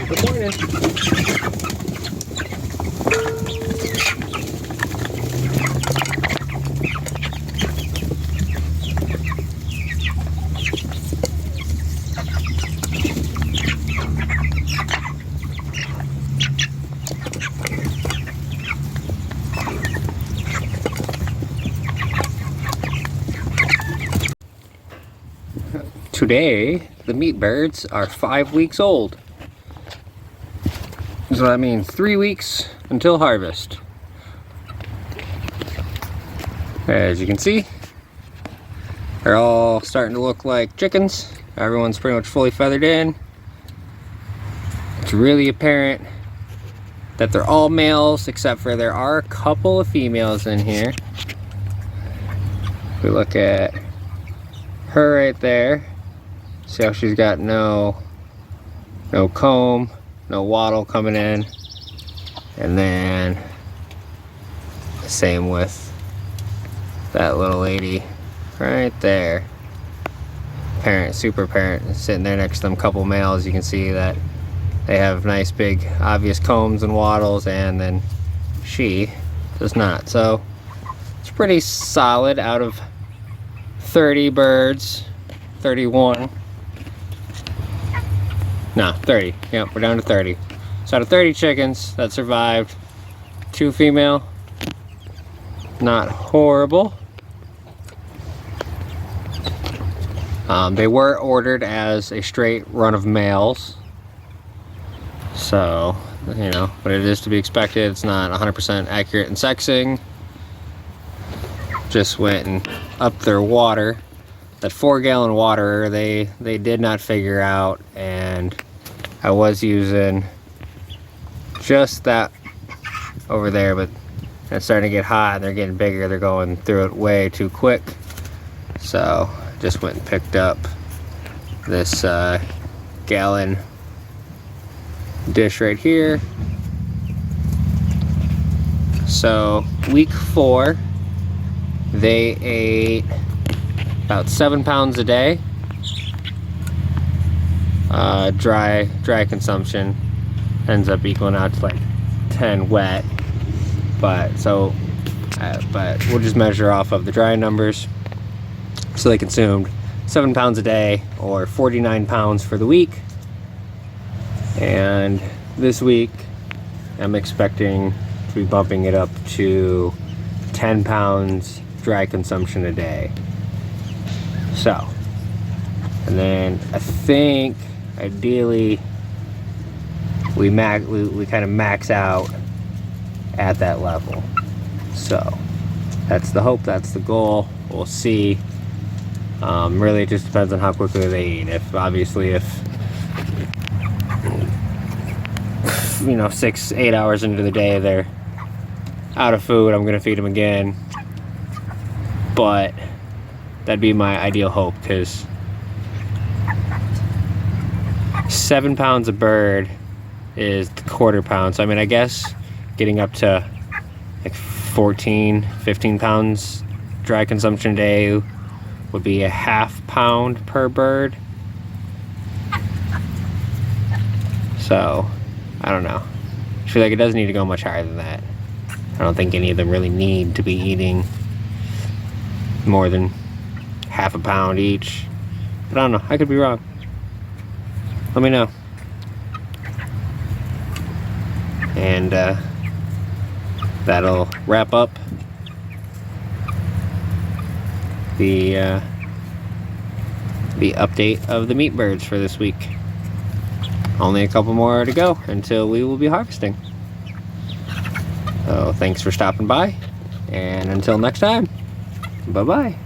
Good morning. Today, the meat birds are 5 weeks old. So that means 3 weeks until harvest. As you can see, they're all starting to look like chickens. Everyone's pretty much fully feathered in. It's really apparent that they're all males, except for there are a couple of females in here. If we look at her right there, see how she's got no comb, no wattle coming in. And then same with that little lady right there. Parent, super parent, sitting there next to them couple males. You can see that they have nice big obvious combs and wattles, and then she does not. So it's pretty solid. Out of 30 birds, 31. No, 30. Yep, we're down to 30. So out of 30 chickens that survived, 2 female. Not horrible. They were ordered as a straight run of males. So, you know, but it is to be expected. It's not 100% accurate in sexing. Just went and upped their water. That 4-gallon water they did not figure out, and I was using just that over there, but it's starting to get hot and they're getting bigger. They're going through it way too quick. So just went and picked up this gallon dish right here. So week 4, they ate about 7 pounds a day. Dry consumption ends up equaling out to like 10 wet. But we'll just measure off of the dry numbers. So they consumed 7 pounds a day, or 49 pounds for the week. And this week, I'm expecting to be bumping it up to 10 pounds dry consumption a day. So, and then I think ideally we kind of max out at that level. So that's the hope, that's the goal. We'll see. Really it just depends on how quickly they eat. If 6-8 hours into the day they're out of food, I'm gonna feed them again. But that'd be my ideal hope, because 7 pounds a bird is the quarter pound. So I mean, I guess getting up to like 14-15 pounds dry consumption a day would be a half pound per bird. So I don't know. I feel like it doesn't need to go much higher than that. I don't think any of them really need to be eating more than half a pound each. But I don't know, I could be wrong. Let me know. And that'll wrap up the update of the meat birds for this week. Only a couple more to go until we will be harvesting. So thanks for stopping by, and until next time, bye-bye.